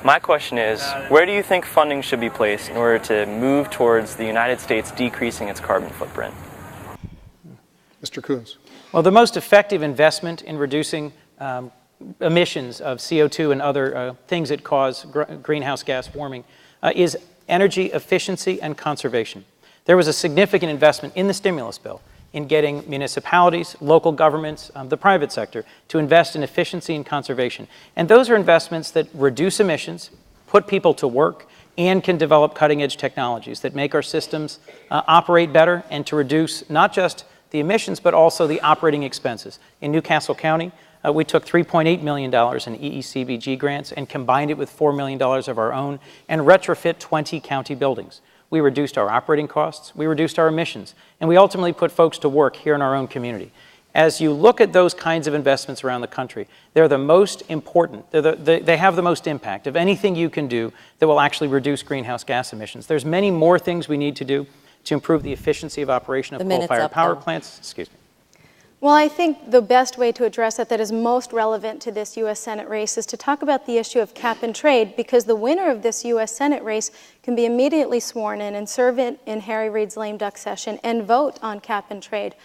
My question is, where do you think funding should be placed in order to move towards the United States decreasing its carbon footprint? Mr. Coons. Well, the most effective investment in reducing emissions of CO2 and other things that cause greenhouse gas warming is energy efficiency and conservation. There was a significant investment in the stimulus bill in getting municipalities, local governments, the private sector to invest in efficiency and conservation. And those are investments that reduce emissions, put people to work, and can develop cutting-edge technologies that make our systems operate better and to reduce not just the emissions, but also the operating expenses. In Newcastle County, we took $3.8 million in EECBG grants and combined it with $4 million of our own and retrofit 20 county buildings. We reduced our operating costs, we reduced our emissions, and we ultimately put folks to work here in our own community. As you look at those kinds of investments around the country, they're the most important, they have the most impact of anything you can do that will actually reduce greenhouse gas emissions. There's many more things we need to do to improve the efficiency of operation of coal-fired power plants. Excuse me. Well, I think the best way to address that is most relevant to this U.S. Senate race is to talk about the issue of cap and trade, because the winner of this U.S. Senate race can be immediately sworn in and serve in Harry Reid's lame duck session and vote on cap and trade.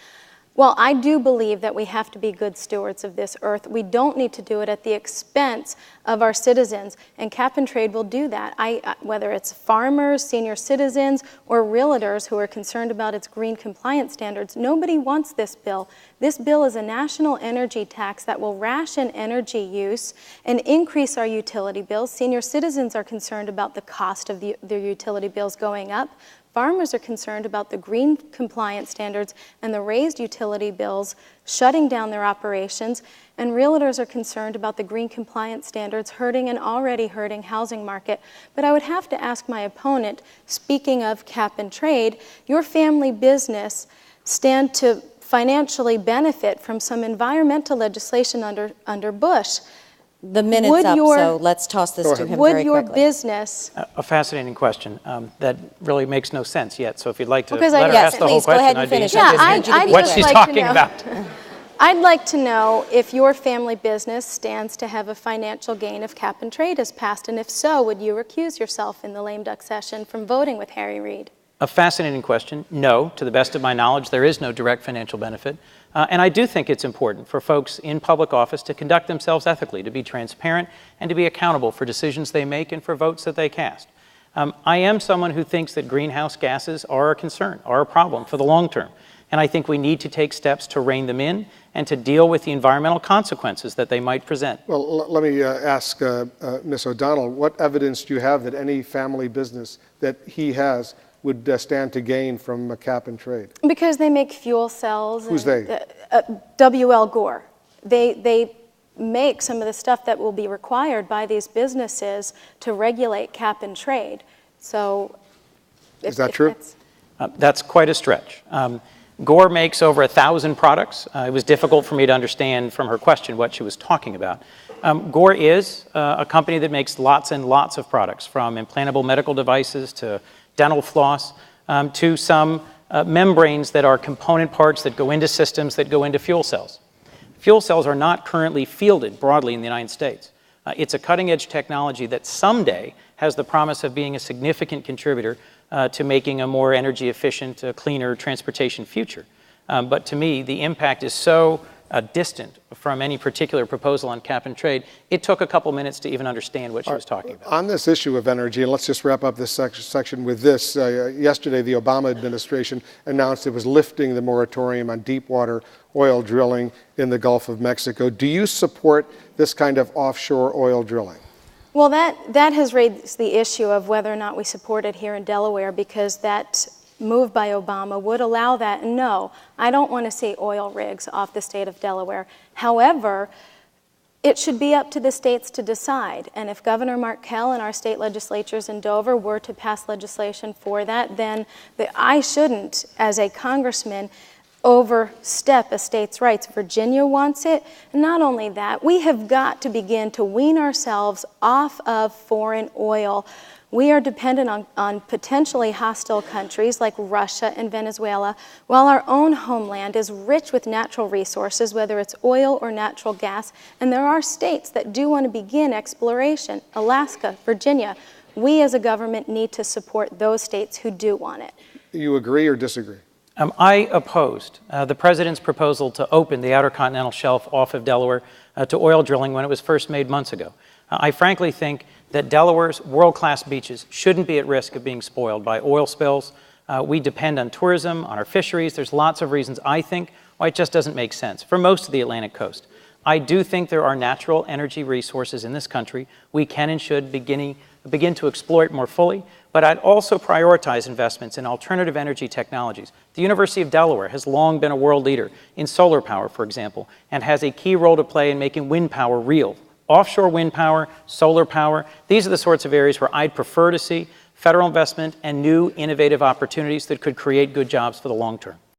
Well, I do believe that we have to be good stewards of this earth. We don't need to do it at the expense of our citizens, and cap and trade will do that. Whether it's farmers, senior citizens, or realtors who are concerned about its green compliance standards, nobody wants this bill. This bill is a national energy tax that will ration energy use and increase our utility bills. Senior citizens are concerned about the cost of their utility bills going up. Farmers are concerned about the green compliance standards and the raised utility bills shutting down their operations, and realtors are concerned about the green compliance standards hurting an already hurting housing market. But I would have to ask my opponent, speaking of cap and trade, your family business stand to financially benefit from some environmental legislation under Bush. The minute's up, so let's toss this to him very quickly. Would your business... A fascinating question that really makes no sense yet. So if you'd like to let her ask the whole question, I'd be interested in what she's talking about. I'd like to know if your family business stands to have a financial gain if cap and trade is passed, and if so, would you recuse yourself in the lame duck session from voting with Harry Reid? A fascinating question. No, to the best of my knowledge, there is no direct financial benefit. And I do think it's important for folks in public office to conduct themselves ethically, to be transparent, and to be accountable for decisions they make and for votes that they cast. I am someone who thinks that greenhouse gases are a concern, are a problem for the long term. And I think we need to take steps to rein them in and to deal with the environmental consequences that they might present. Well, let me ask Ms. O'Donnell, what evidence do you have that any family business that he has would stand to gain from a cap and trade? Because they make fuel cells. Who's they? W.L. Gore. They make some of the stuff that will be required by these businesses to regulate cap and trade. So, is that true? That's quite a stretch. Gore makes over 1,000 products. It was difficult for me to understand from her question what she was talking about. Gore is a company that makes lots and lots of products, from implantable medical devices to dental floss, to some membranes that are component parts that go into systems that go into fuel cells. Fuel cells are not currently fielded broadly in the United States. It's a cutting-edge technology that someday has the promise of being a significant contributor to making a more energy-efficient, cleaner transportation future. But to me, the impact is so distant from any particular proposal on cap and trade, it took a couple minutes to even understand what she was talking about. On this issue of energy, and let's just wrap up this section with this. Yesterday, the Obama administration announced it was lifting the moratorium on deep water oil drilling in the Gulf of Mexico. Do you support this kind of offshore oil drilling? Well, that has raised the issue of whether or not we support it here in Delaware, because that move by Obama would allow that. And no, I don't want to see oil rigs off the state of Delaware. However, it should be up to the states to decide. And if Governor Markell and our state legislatures in Dover were to pass legislation for that, then I shouldn't, as a congressman, overstep a state's rights. Virginia wants it. And not only that, we have got to begin to wean ourselves off of foreign oil. We are dependent on potentially hostile countries like Russia and Venezuela, while our own homeland is rich with natural resources, whether it's oil or natural gas. And there are states that do want to begin exploration, Alaska, Virginia. We as a government need to support those states who do want it. You agree or disagree? I opposed the president's proposal to open the Outer Continental Shelf off of Delaware to oil drilling when it was first made months ago. I frankly think that Delaware's world-class beaches shouldn't be at risk of being spoiled by oil spills. We depend on tourism, on our fisheries. There's lots of reasons, I think, why it just doesn't make sense for most of the Atlantic coast. I do think there are natural energy resources in this country we can and should begin to exploit more fully, but I'd also prioritize investments in alternative energy technologies. The University of Delaware has long been a world leader in solar power, for example, and has a key role to play in making wind power real. Offshore wind power, solar power, these are the sorts of areas where I'd prefer to see federal investment and new innovative opportunities that could create good jobs for the long term.